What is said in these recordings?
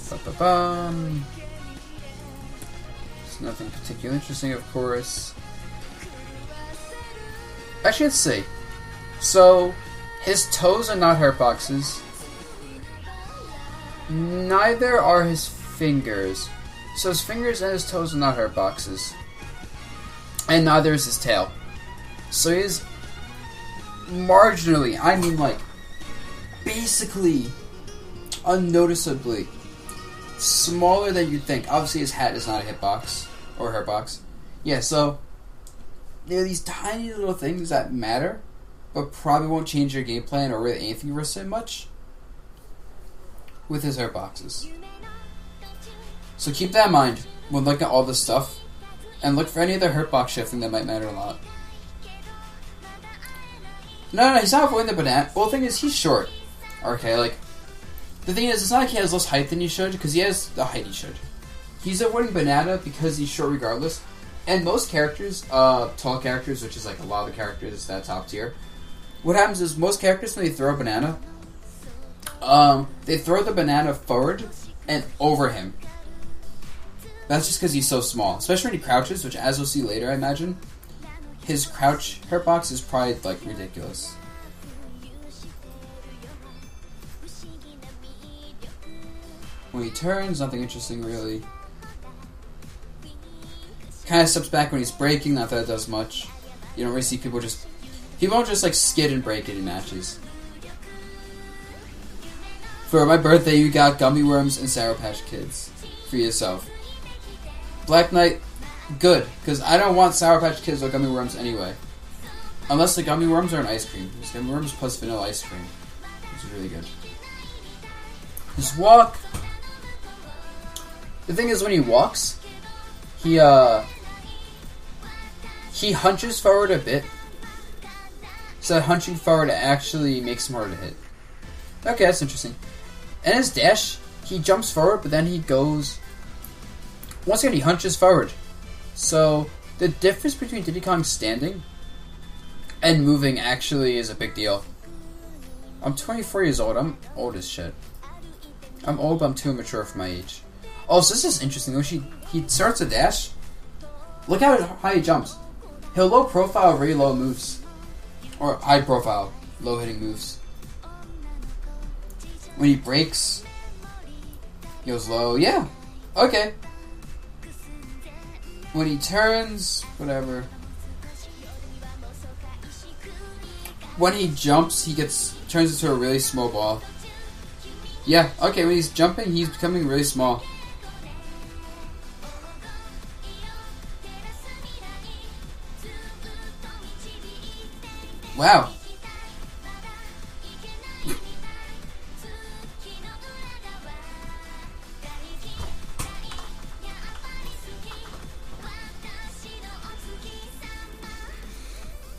Ba-ba-bum. There's nothing particularly interesting, of course. Actually, let's see. So, his toes are not hurt boxes. Neither are his fingers. So his fingers and his toes are not hurt boxes. And neither is his tail. So he's marginally, I mean like, basically, unnoticeably smaller than you'd think. Obviously his hat is not a hitbox or hurt box. Yeah, so there are these tiny little things that matter, but probably won't change your game plan or really anything you say much with his hurt boxes. So keep that in mind when looking at all this stuff, and look for any other hurt box shifting that might matter a lot. No, he's not avoiding the banana. Well, the thing is, he's short. Okay, like, the thing is, it's not like he has less height than he should, because he has the height he should. He's avoiding banana because he's short regardless. And most characters, tall characters, which is like a lot of the characters that top tier, what happens is most characters, when they throw a banana, they throw the banana forward and over him. That's just because he's so small. Especially when he crouches, which as we'll see later, I imagine, his crouch hurt box is probably, like, ridiculous. When he turns, nothing interesting, really. Kind of steps back when he's breaking, not that it does much. You don't really see people just... People don't just, like, skid and break it in matches. For my birthday, you got gummy worms and Sour Patch Kids for yourself. Black Knight, good, because I don't want Sour Patch Kids or gummy worms anyway. Unless the gummy worms are an ice cream. It's gummy worms plus vanilla ice cream. It's really good. His walk. The thing is, when he walks, he hunches forward a bit. So that hunching forward actually makes him harder to hit. Okay, that's interesting. And his dash, he jumps forward, but then he goes... Once again, he hunches forward. So, the difference between Diddy Kong standing and moving actually is a big deal. I'm 24 years old. I'm old as shit. I'm old, but I'm too immature for my age. Oh, so this is interesting. When he starts a dash, look how high he jumps. He'll low profile really low moves. Or high profile, low hitting moves. When he breaks, he goes low. Yeah, okay. When he turns, whatever. When he jumps, he turns into a really small ball. Yeah, okay, when he's jumping, he's becoming really small. Wow.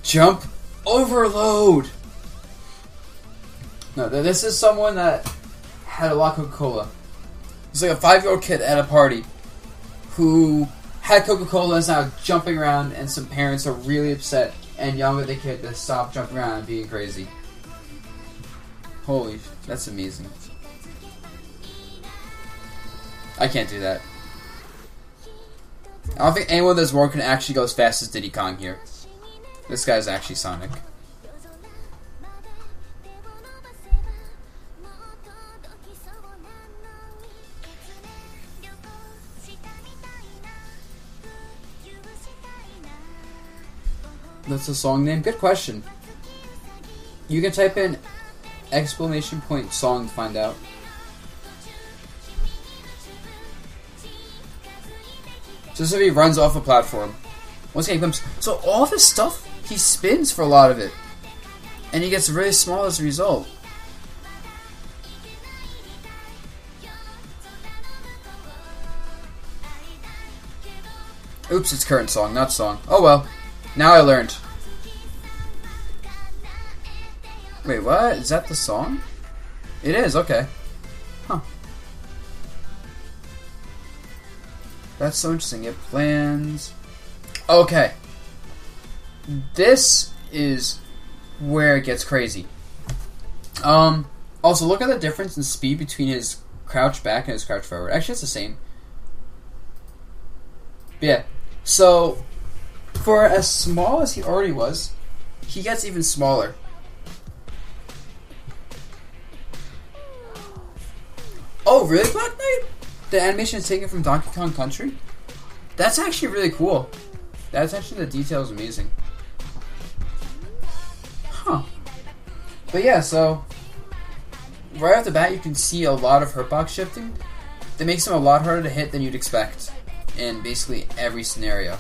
Jump overload. No, this is someone that had a lot of Coca-Cola. He's like a 5-year-old kid at a party who had Coca-Cola and is now jumping around, and some parents are really upset and yelling at the kid to stop jumping around and being crazy. Holy, that's amazing. I can't do that. I don't think anyone in this world can actually go as fast as Diddy Kong here. This guy's actually Sonic. That's a song name? Good question. You can type in exclamation point song to find out. Just if he runs off a platform. Once again, he bumps. So all this stuff, he spins for a lot of it. And he gets really small as a result. Oops, it's current song, not song. Oh well. Now I learned. Wait, what? Is that the song? It is, okay. Huh. That's so interesting. It plans... Okay. This is where it gets crazy. Also, look at the difference in speed between his crouch back and his crouch forward. Actually, it's the same. But yeah, so for as small as he already was, he gets even smaller. Oh, really, Black Knight? The animation is taken from Donkey Kong Country? That's actually really cool. That attention to detail is amazing. Huh. But yeah, so right off the bat, you can see a lot of hurtbox shifting. That makes him a lot harder to hit than you'd expect in basically every scenario.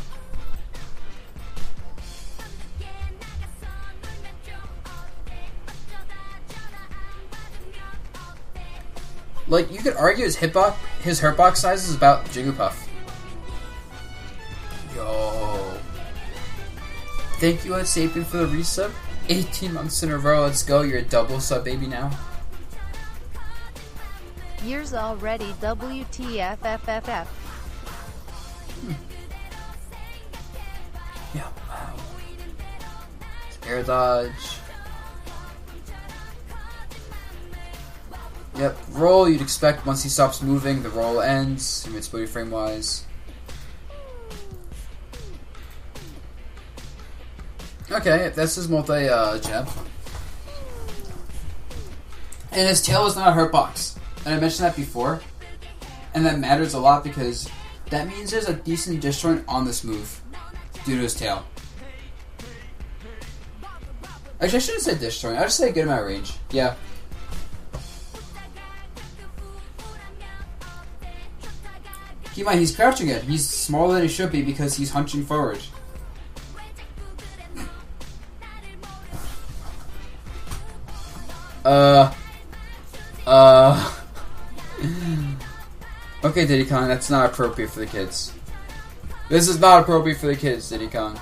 Like, you could argue his hurtbox size is about Jigglypuff. Yo. Thank you, Sapien, for the resub. 18 months in a row, let's go. You're a double sub baby now. Years already, WTFFFF. Yeah, wow. Air dodge. Yep, roll you'd expect once he stops moving, the roll ends, invincibility frame wise. Okay, that's his multi-jab. And his tail is not a hurtbox. And I mentioned that before. And that matters a lot because that means there's a decent disjoint on this move due to his tail. Actually, I shouldn't say disjoint. I just say a good amount of range. Yeah. Keep in mind, he's crouching it. He's smaller than he should be because he's hunching forward. Okay, Diddy Kong, that's not appropriate for the kids. This is not appropriate for the kids, Diddy Kong.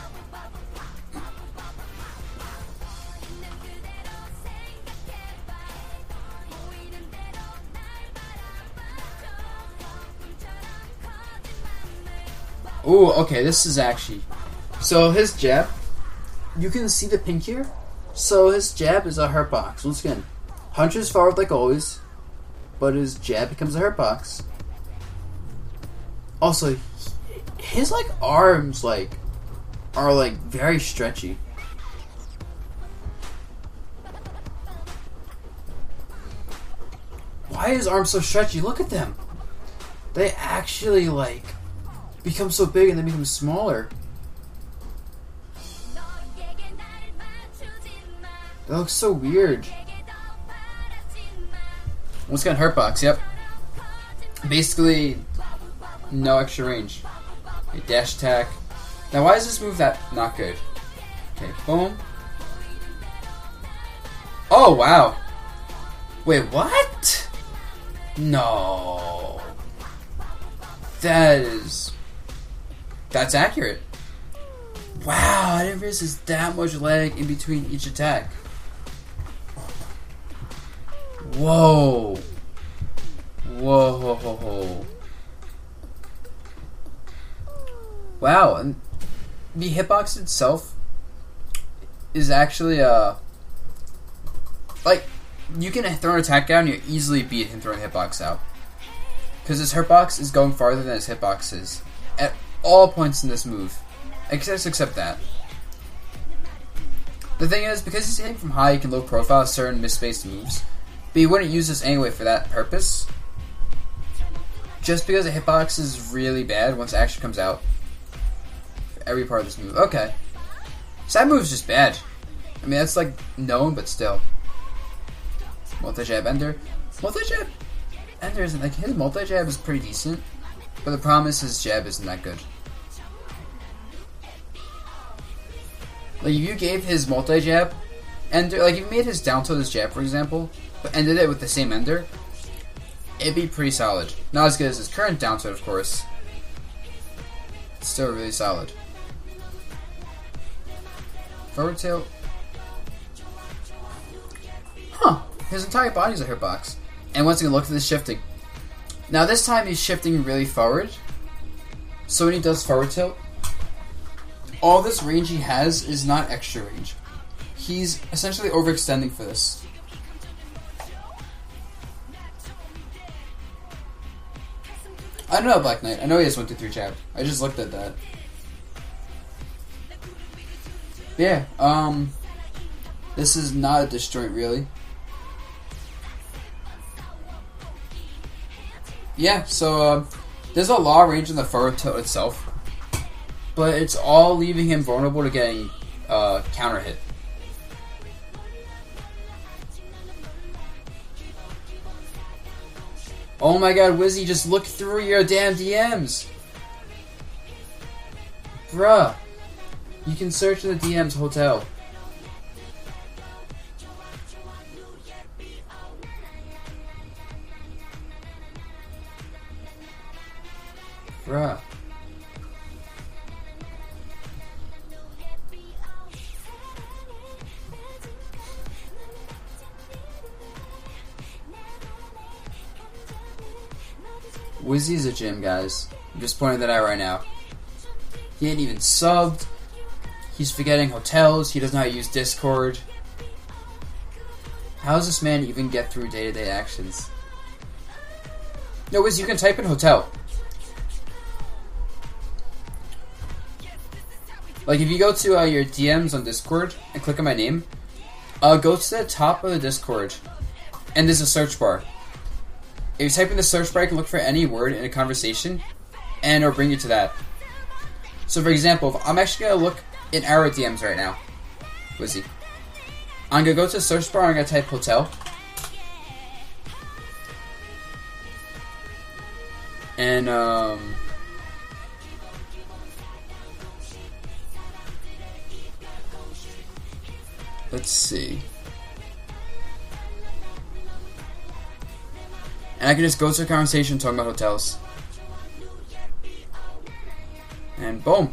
Ooh, okay, this is actually... So his jab, you can see the pink here. So his jab is a hurtbox. Once again, hunches forward like always, but his jab becomes a hurtbox. Also, his like arms are very stretchy. Why are his arms so stretchy? Look at them. They actually become so big and then become smaller. That looks so weird. Once again, hurtbox, yep. Basically, no extra range. Okay, dash attack. Now, why is this move not good? Okay, boom. Oh, wow. Wait, what? No. That's accurate. Wow, I didn't realize there's that much lag in between each attack. Whoa. Whoa. Wow, and the hitbox itself is actually, you can throw an attack out and you easily beat him throwing the hitbox out. Because his hurtbox is going farther than his hitbox is. At all points in this move. Except that. The thing is, because he's hitting from high, he can low profile certain misspaced moves. But you wouldn't use this anyway for that purpose. Just because the hitbox is really bad once action comes out. For every part of this move. Okay. So that move's just bad. I mean, that's known, but still. Multi-jab ender. Multi-jab ender isn't, his multi-jab is pretty decent. But the problem is his jab isn't that good. If you gave his multi-jab ender, if you made his down tilt his jab, for example, but ended it with the same ender, it'd be pretty solid. Not as good as his current down tilt, of course. It's still really solid. Forward tilt. Huh. His entire body's a hitbox. And once again, look at this shifting. Now this time he's shifting really forward. So when he does forward tilt, all this range he has is not extra range. He's essentially overextending for this. I don't know Black Knight. I know he has 1, 2, 3 jab. I just looked at that. Yeah, this is not a disjoint, really. Yeah, so, there's a lot of range in the forward tilt itself, but it's all leaving him vulnerable to getting, counter hit. Oh my god, Wizzy, just look through your damn DMs! Bruh. You can search in the DMs hotel. Bruh. Wizzy's a gym, guys. I'm just pointing that out right now. He ain't even subbed. He's forgetting hotels. He doesn't know how to use Discord. How does this man even get through day-to-day actions? No, Wiz, you can type in hotel. Like, if you go to your DMs on Discord and click on my name, go to the top of the Discord, and there's a search bar. If you type in the search bar, you can look for any word in a conversation, and it'll bring you to that. So, for example, if I'm actually going to look in our DMs right now, Wizzy, I'm going to go to the search bar, and I'm going to type hotel. And, let's see. And I can just go to a conversation talking about hotels. And boom.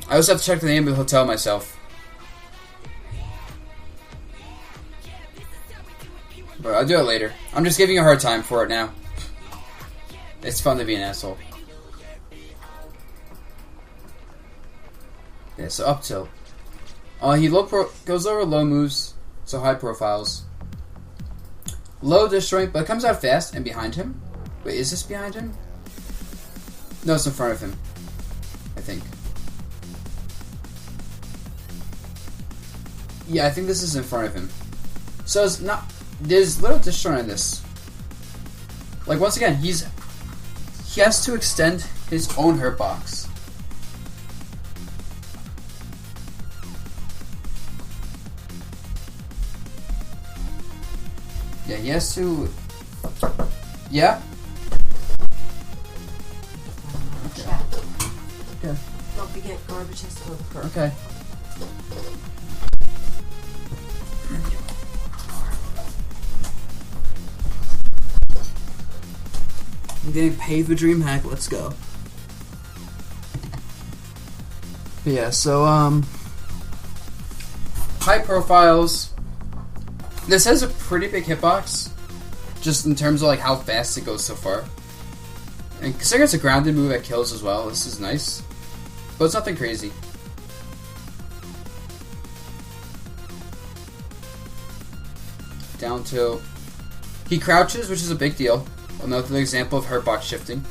I also have to check the name of the hotel myself. But I'll do it later. I'm just giving you a hard time for it now. It's fun to be an asshole. Yeah, so up tilt. He goes over low moves, so high profiles. Low disjoint, but it comes out fast and behind him. Wait, is this behind him? No, it's in front of him, I think. Yeah, I think this is in front of him. So it's not. There's little disjoint in this. Like, once again, he has to extend his own hurt box. Yeah, he has to. Yeah? Okay. Okay. Don't forget, garbage has to go to the curb. Okay. I'm getting paid for DreamHack, let's go. But yeah, so, high profiles. This has a pretty big hitbox, just in terms of like how fast it goes so far. And considering it's a grounded move that kills as well, this is nice. But it's nothing crazy. Down tilt. He crouches, which is a big deal. Another example of hurt box shifting.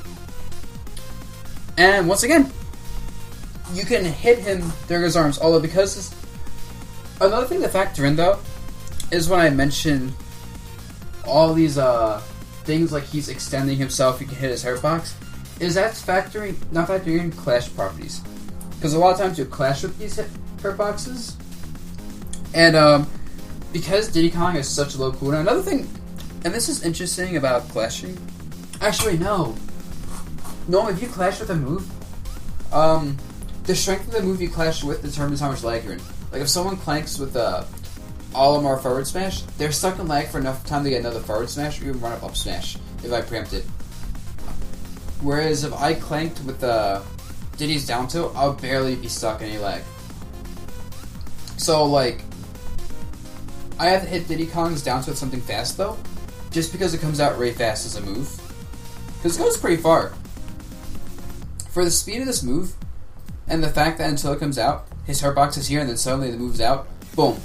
And once again, you can hit him during his arms. Although because another thing to factor in though is when I mention all these things like he's extending himself, he can hit his hurt box, is that's not factoring in clash properties. Because a lot of times you clash with these hurt boxes. And because Diddy Kong has such a low cooldown, another thing, and this is interesting about clashing. Actually, no. No, if you clash with a move, the strength of the move you clash with determines how much lag you're in. Like if someone clanks with Olimar forward smash, they're stuck in lag for enough time to get another forward smash or even run up smash if I preempt it. Whereas if I clanked with Diddy's down tilt, I'll barely be stuck in any lag. So like, I have to hit Diddy Kong's down tilt with something fast though, just because it comes out really fast as a move. Because it goes pretty far. For the speed of this move, and the fact that until it comes out, his hurt box is here and then suddenly the move's out, boom.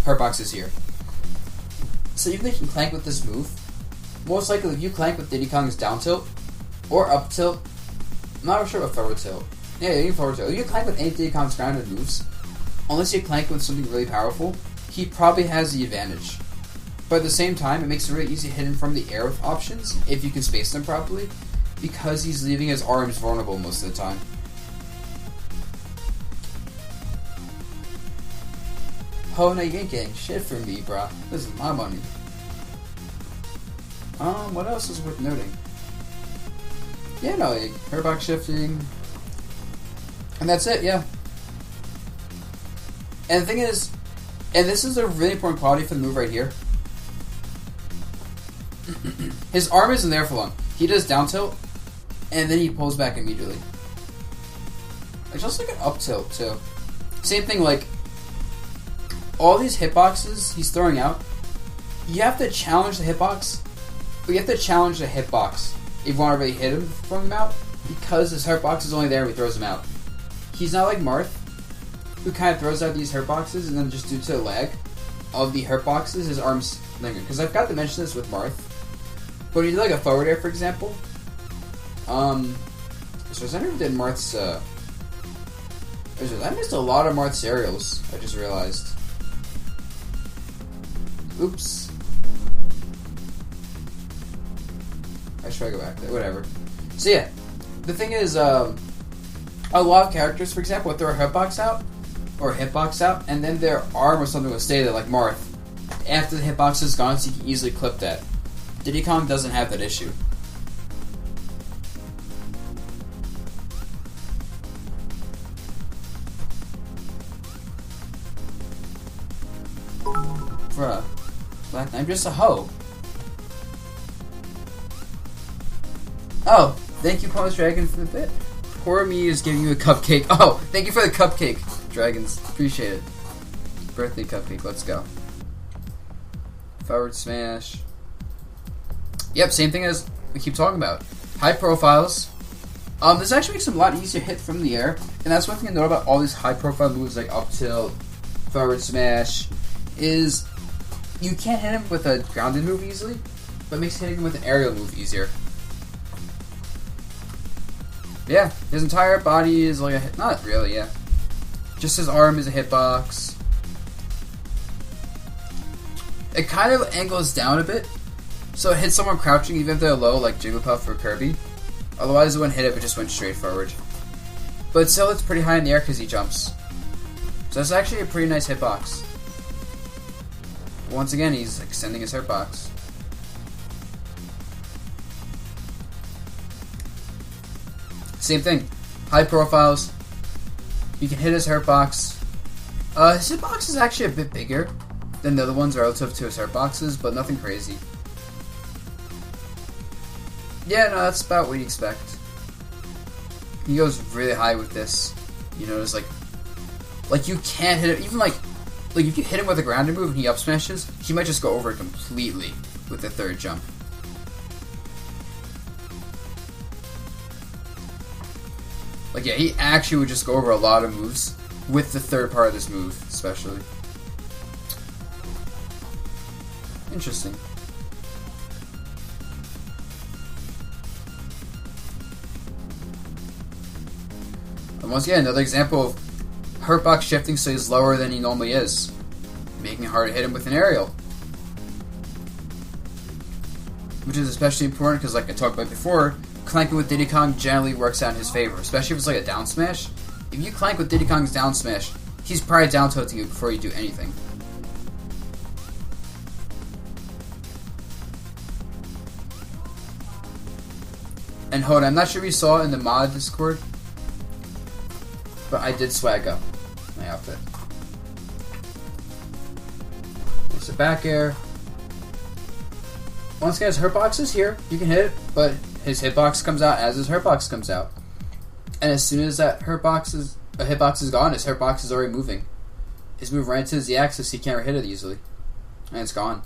Hurt box is here. So even if you can clank with this move, most likely if you clank with Diddy Kong's down tilt or up tilt, I'm not sure about forward tilt. Yeah, you can forward tilt. If you clank with any Diddy Kong's grounded moves, unless you clank with something really powerful, he probably has the advantage. But at the same time, it makes it really easy to hit him from the air with options, if you can space them properly, because he's leaving his arms vulnerable most of the time. Oh, no, you ain't getting shit from me, bruh. This is my money. What else is worth noting? Yeah, no, like, hairbox shifting. And that's it, yeah. And the thing is, and this is a really important quality for the move right here. His arm isn't there for long. He does down tilt, and then he pulls back immediately. It's just like an up tilt, too. Same thing, like, all these hitboxes he's throwing out, you have to challenge the hitbox, but you have to challenge the hitbox if you want to really hit him from him out, because his hitbox is only there when he throws him out. He's not like Marth, who kind of throws out these hurtboxes, and then just due to the lag of the hurtboxes, his arms linger. Because I forgot to mention this with Marth, but when you do like a forward air, for example, so I never did Marth's, I missed a lot of Marth's aerials, I just realized. Oops. I should go back there, whatever. So yeah, the thing is, a lot of characters, for example, would throw a hitbox out, and then their arm or something will stay there, like Marth, after the hitbox is gone, so you can easily clip that. Diddy Kong doesn't have that issue. Bruh. Black, I'm just a hoe. Oh, thank you, Pause Dragon, for the bit. Poor me is giving you a cupcake. Oh, thank you for the cupcake, Dragons. Appreciate it. Birthday cupcake, let's go. Forward smash. Yep, same thing as we keep talking about. High profiles. This actually makes them a lot easier to hit from the air, and that's one thing I know about all these high profile moves like up tilt, forward smash, is you can't hit him with a grounded move easily, but it makes hitting him with an aerial move easier. Yeah, his entire body is like a hit. Not really, yeah. Just his arm is a hitbox. It kind of angles down a bit, so it hits someone crouching even if they're low, like Jigglypuff or Kirby. Otherwise, it wouldn't hit it, it just went straight forward. But still, it's pretty high in the air because he jumps. So that's actually a pretty nice hitbox. Once again, he's extending his hitbox. Same thing. High profiles. You can hit his hurtbox. His hitbox is actually a bit bigger than the other ones relative to his hurtboxes, but nothing crazy. Yeah, no, that's about what you expect. He goes really high with this. You know, it's like you can't hit it. Even like if you hit him with a grounded move and he up smashes, he might just go over it completely with the third jump. Like, yeah, he actually would just go over a lot of moves with the third part of this move, especially. Interesting. And once again, another example of hurtbox shifting so he's lower than he normally is, making it hard to hit him with an aerial. Which is especially important because, like I talked about before, clanking with Diddy Kong generally works out in his favor, especially if it's like a down smash. If you clank with Diddy Kong's down smash, he's probably down tilting you before you do anything. And hold on, I'm not sure if you saw in the mod Discord, but I did swag up my outfit. It's a back air. Once again, his hurtbox is here. You can hit it, but his hitbox comes out as his hurtbox comes out. And as soon as that hitbox is gone, his hurtbox is already moving. His move right into the Z-axis, he can't hit it easily. And it's gone.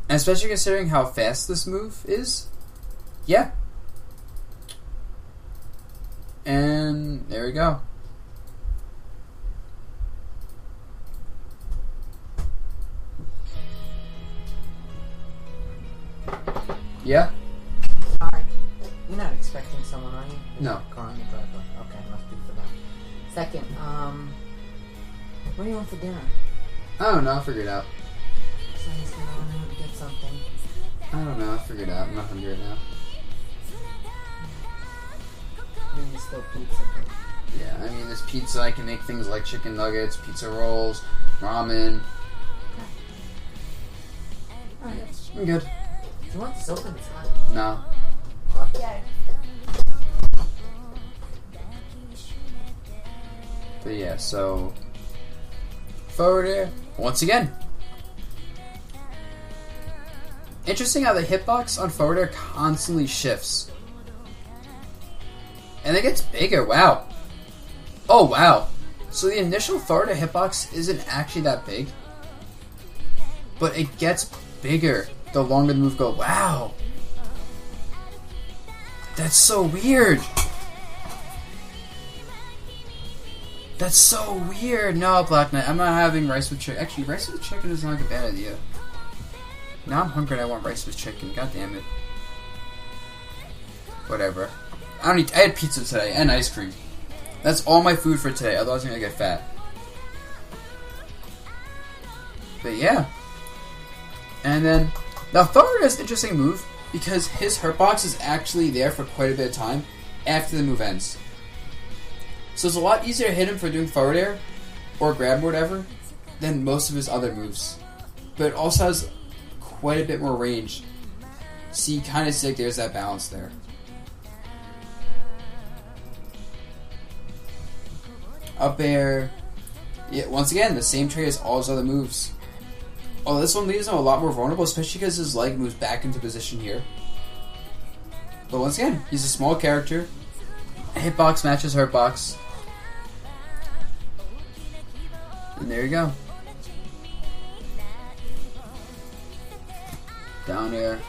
And especially considering how fast this move is, yeah. And there we go. Yeah? Alright. You're not expecting someone, are you? There's No. a car on the driveway. Okay, must be for that. Second, what do you want for dinner? I don't know, I'll figure it out. So he's gonna run out and get something. I don't know, I'll figure it out. I'm not hungry right now. Maybe still pizza. Yeah, I mean, there's pizza. I can make things like chicken nuggets, pizza rolls, ramen. Alright. I'm good. Do you want this open? It's hot. No. Okay. But yeah, so... Forward air. Once again. Interesting how the hitbox on forward air constantly shifts. And it gets bigger, wow. Oh, wow. So the initial forward air hitbox isn't actually that big. But it gets bigger the longer the move goes. Wow. That's so weird. That's so weird. No, Black Knight, I'm not having rice with chicken. Actually, rice with chicken is not a bad idea. Now I'm hungry and I want rice with chicken. God damn it. Whatever. I had pizza today and ice cream. That's all my food for today, otherwise I'm gonna get fat. But yeah. And then, now forward is an interesting move because his hurt box is actually there for quite a bit of time after the move ends. So it's a lot easier to hit him for doing forward air or grab or whatever than most of his other moves. But it also has quite a bit more range. So you kind of see like there's that balance there. Up air. Yeah, once again, the same trait as all his other moves. Oh, this one leaves him a lot more vulnerable, especially because his leg moves back into position here. But once again, he's a small character. Hitbox matches hurtbox. And there you go. Down air.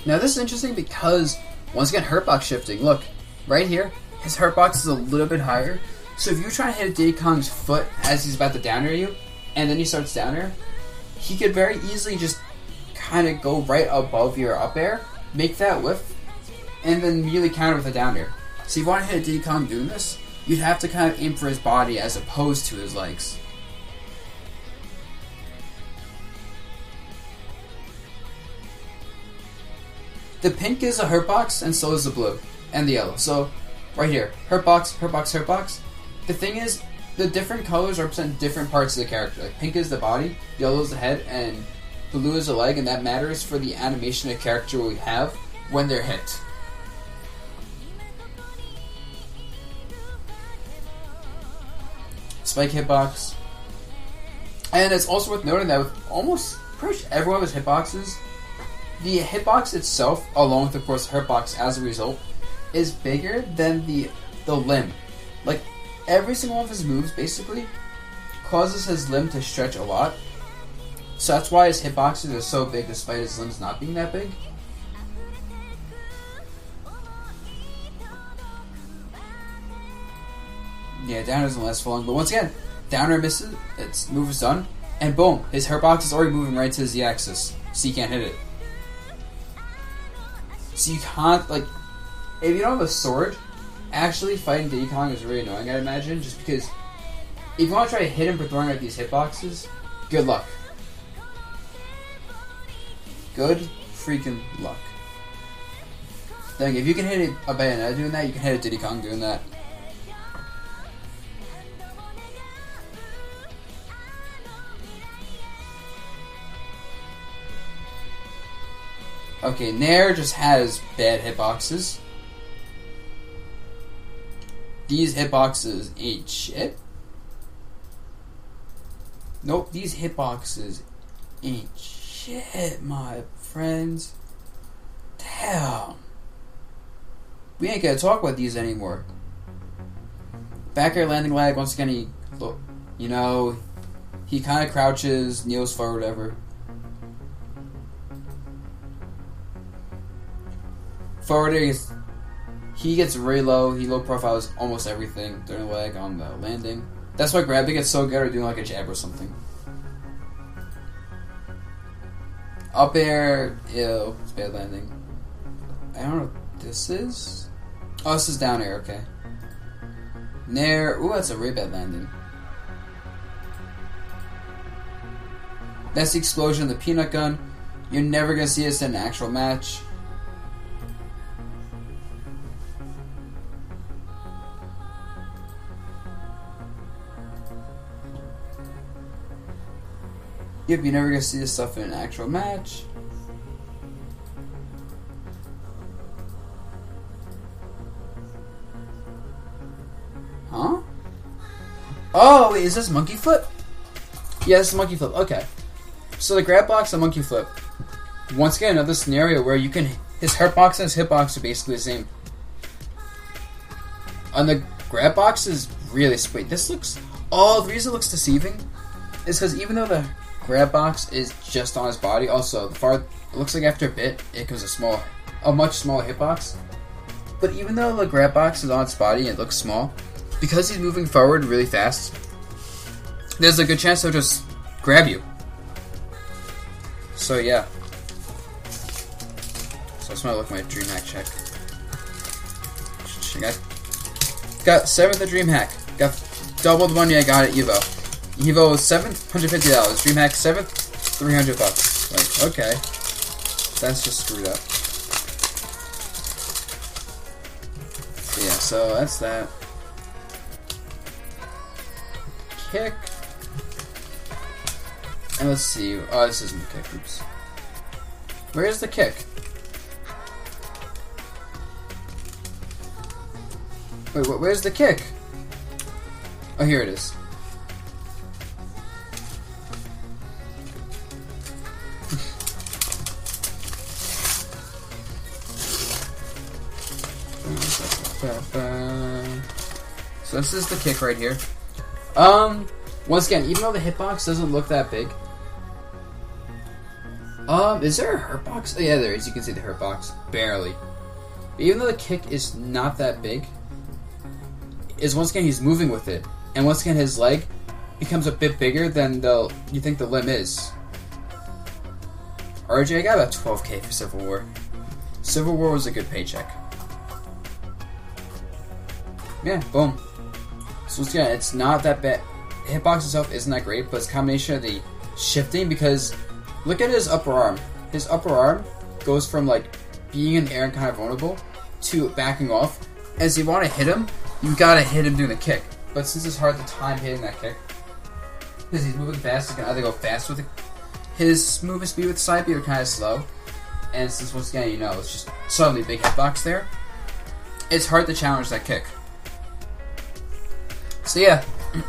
Now this is interesting because, once again, hurtbox shifting. Look, right here, his hurtbox is a little bit higher. So if you're trying to hit a Diddy Kong's foot as he's about to down air you, and then he starts down air, he could very easily just kind of go right above your up air, make that whiff, and then immediately counter with a down air. So if you want to hit a Diddy Kong doing this, you'd have to kind of aim for his body as opposed to his legs. The pink is a hurtbox, and so is the blue, and the yellow. So, right here, hurtbox, hurtbox, hurtbox. The thing is, the different colors represent different parts of the character. Like, pink is the body, yellow is the head, and blue is the leg, and that matters for the animation of the character we have when they're hit. Spike hitbox. And it's also worth noting that with almost pretty much every one of his hitboxes, the hitbox itself, along with of course hurtbox as a result, is bigger than the limb. Like, every single one of his moves basically causes his limb to stretch a lot. So that's why his hitboxes are so big despite his limbs not being that big. Yeah, down isn't last for long, but once again, downer misses, its move is done, and boom, his hurtbox is already moving right to the Z-axis, so you can't hit it. So you can't, like, if you don't have a sword, actually fighting Diddy Kong is really annoying, I'd imagine, just because if you want to try to hit him for throwing out these hitboxes, good luck. Good freaking luck. Then if you can hit a Bayonetta doing that, you can hit a Diddy Kong doing that. Okay, Nair just has bad hitboxes. These hitboxes ain't shit. Nope, these hitboxes ain't shit, my friends. Damn. We ain't gonna talk about these anymore. Back air landing lag, once again, he kind of crouches, kneels forward, whatever. Forward air, he gets really low. He low profiles almost everything during the leg on the landing. That's why grabbing gets so good or doing like a jab or something. Up air, ew, it's bad landing. I don't know what this is. Oh, this is down air, okay. Nair, ooh, that's a really bad landing. That's the explosion of the peanut gun. You're never gonna see us in an actual match. Yep, you're never gonna see this stuff in an actual match. Huh? Oh, wait, is this monkey flip? Yeah, this is monkey flip. Okay. So the grab box and monkey flip. Once again, another scenario where you can... His hurt box and his hitbox are basically the same. On the grab box is really split. This looks... Oh, the reason it looks deceiving is because even though the grab box is just on his body, also, it looks like after a bit, it becomes a much smaller hitbox. But even though the grab box is on its body and it looks small, because he's moving forward really fast, there's a good chance he'll just grab you. So yeah. So I just want to look at my dream hack check. Got 7th at dream hack. Got double the money I got at Evo. Evo was 7th, $150. Dream hack 7th, $300. Like, okay. That's just screwed up. Yeah, so that's that. Kick. And let's see. Oh, this isn't the kick. Oops. Where's the kick? Wait, where's the kick? Oh, here it is. So this is the kick right here. Once again, even though the hitbox doesn't look that big, is there a hurt box? Oh yeah, there is. You can see the hurt box. Barely. But even though the kick is not that big, once again he's moving with it, and once again his leg becomes a bit bigger than you think the limb is. RJ, I got about 12k for Civil War. Civil War was a good paycheck. Yeah, boom. So once again, it's not that bad. Hitbox itself isn't that great, but it's a combination of the shifting, because look at his upper arm. His upper arm goes from like being in the air and kind of vulnerable to backing off. As you want to hit him, you gotta hit him doing the kick. But since it's hard to time hitting that kick, because he's moving fast, he's gonna either go fast with his movement speed with the side B or kind of slow. And since once again, you know, it's just suddenly big hitbox there, it's hard to challenge that kick. So yeah. You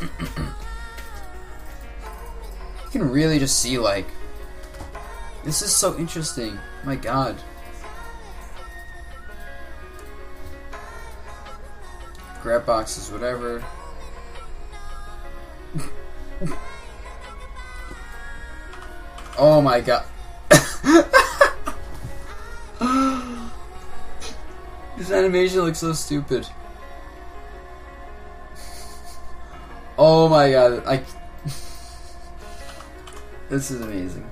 can really just see, like, this is so interesting. My god. Grab boxes, whatever. Oh my god. This animation looks so stupid. Oh my god, this is amazing.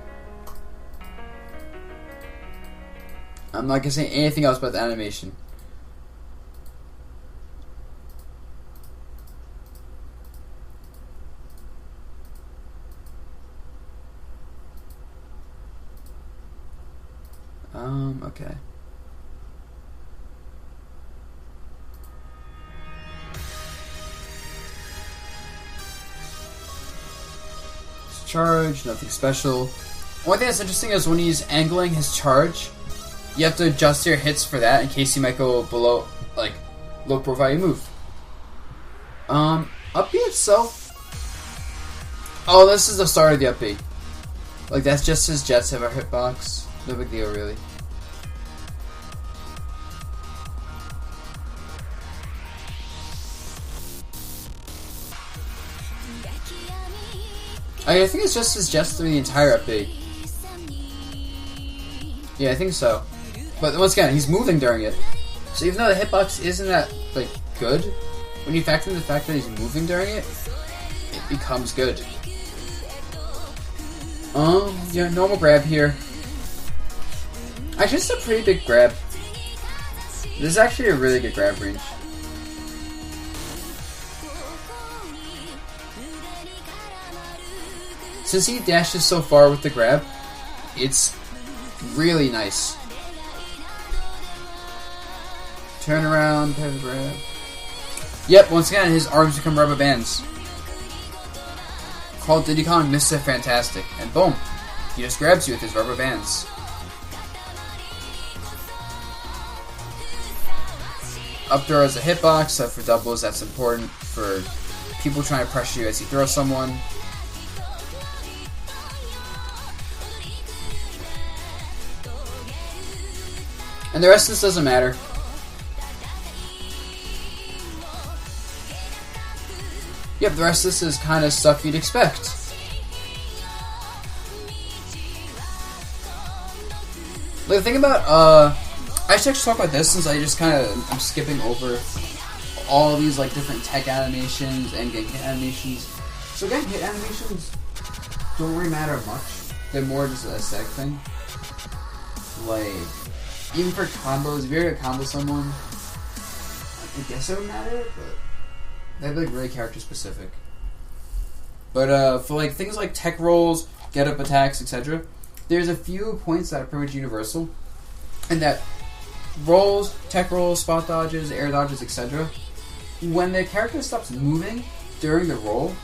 I'm not gonna say anything else about the animation. Okay. Charge, nothing special. One thing that's interesting is when he's angling his charge, you have to adjust your hits for that in case he might go below, like, low profile move. Up B itself. Oh, this is the start of the up B. Like, that's just his jets have a hitbox. No big deal, really. I think it's just his jets through the entire up B. Yeah, I think so. But once again, he's moving during it. So even though the hitbox isn't that, like, good, when you factor in the fact that he's moving during it, it becomes good. Yeah, normal grab here. Actually, it's a pretty big grab. This is actually a really good grab range. Since he dashes so far with the grab, it's really nice. Turn around, pivot grab. Yep, once again, his arms become rubber bands. Called Diddy Kong Mr. Fantastic. And boom, he just grabs you with his rubber bands. Up throw is a hitbox, so for doubles that's important for people trying to pressure you as you throw someone. And the rest of this doesn't matter. Yep, the rest of this is kind of stuff you'd expect. The thing about, I should actually talk about this since I just I'm skipping over all these like different tech animations and getting hit animations. So getting hit animations don't really matter much. They're more just an aesthetic thing. Like, even for combos, if you're gonna combo someone, I guess it would matter, but that'd be like really character specific. But for like things like tech rolls, get up attacks, etc., there's a few points that are pretty much universal, and that rolls, tech rolls, spot dodges, air dodges, etc., when the character stops moving during the roll,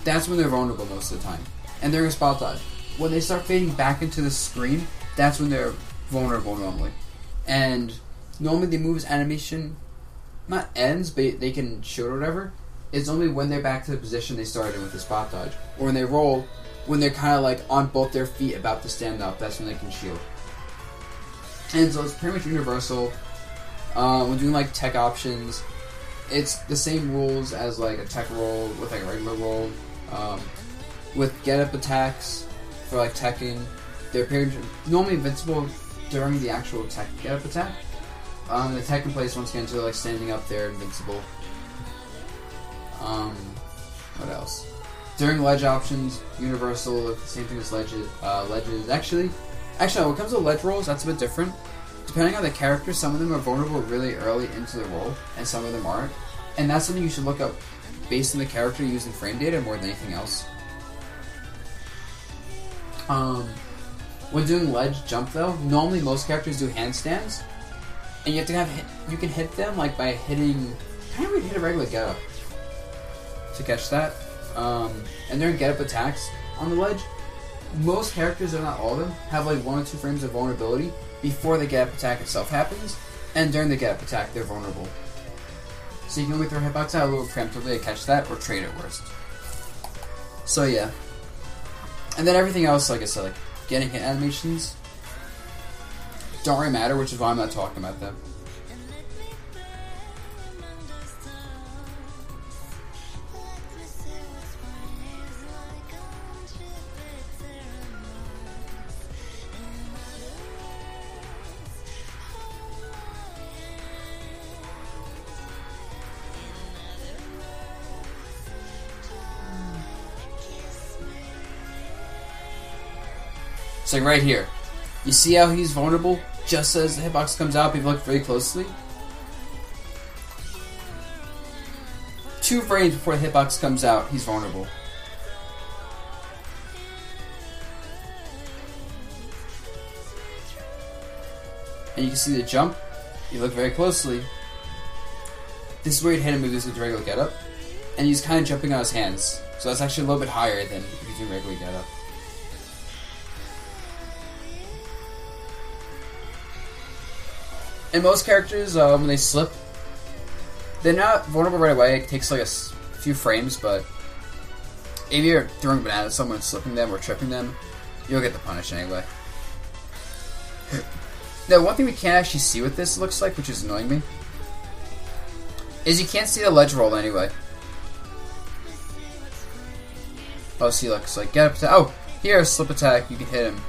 that's when they're vulnerable most of the time. And during a spot dodge, when they start fading back into the screen, that's when they're vulnerable normally. And normally the move's animation not ends, but they can shoot or whatever. It's only when they're back to the position they started in with the spot dodge. Or when they roll, when they're kind of like on both their feet about to stand up, that's when they can shield. And so it's pretty much universal. When doing like tech options, it's the same rules as like a tech roll with like a regular roll. With get up attacks for like teching, they're normally invincible during the actual tech get up attack. The tech in place once again, so they're like standing up there, invincible. What else? During ledge options, universal, the same thing as ledges. Actually, when it comes to ledge rolls, that's a bit different. Depending on the character, some of them are vulnerable really early into the roll, and some of them aren't. And that's something you should look up based on the character using frame data more than anything else. When doing ledge jump though, normally most characters do handstands, and you have to you can hit them like by hitting, kind of hit a regular get up to catch that. And during get up attacks on the ledge, most characters, if not all of them, have like 1 or 2 frames of vulnerability before the get up attack itself happens, and during the get up attack they're vulnerable. So you can only throw hitbox out a little preemptively to catch that, or trade it worst. So yeah. And then everything else, like I said, like getting hit animations don't really matter, which is why I'm not talking about them. So like right here, you see how he's vulnerable just as the hitbox comes out, if you look very closely? 2 frames before the hitbox comes out, he's vulnerable. And you can see the jump, you look very closely. This is where you'd hit him if this was a regular get up. And he's kind of jumping on his hands, so that's actually a little bit higher than if he's doing regular get up. And most characters, when they slip, they're not vulnerable right away. It takes like a few frames, but if you're throwing a banana at someone, slipping them or tripping them, you'll get the punish anyway. Now, one thing we can't actually see what this looks like, which is annoying me, is you can't see the ledge roll anyway. Oh, see, look, it's like get up attack. Oh, here, slip attack. You can hit him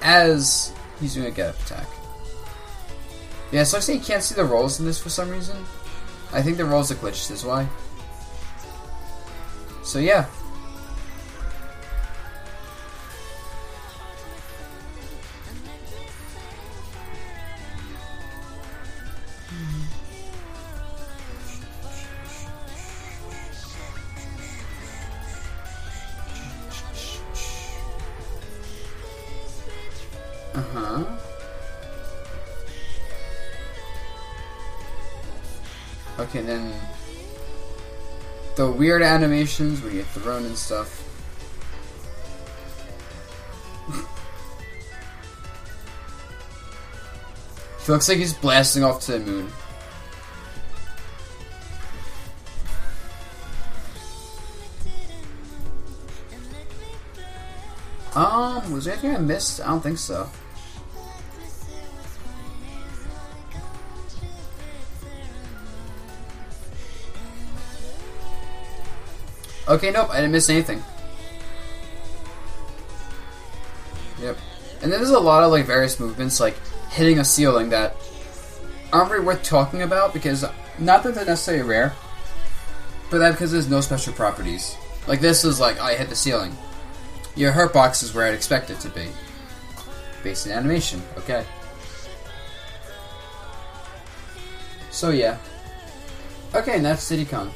as he's doing a get up attack. Yeah, so I say you can't see the rolls in this for some reason. I think the rolls are glitched, is why. So yeah. Uh-huh. Okay, then the weird animations where you get thrown and stuff. He looks like he's blasting off to the moon. Was there anything I missed? I don't think so. Okay, nope, I didn't miss anything. Yep. And then there's a lot of like various movements, like hitting a ceiling that aren't really worth talking about because not that they're necessarily rare, but that because there's no special properties. Like this is like I hit the ceiling. Your hurt box is where I'd expect it to be. Based on animation, okay. So yeah. Okay, and that's Diddy Kong.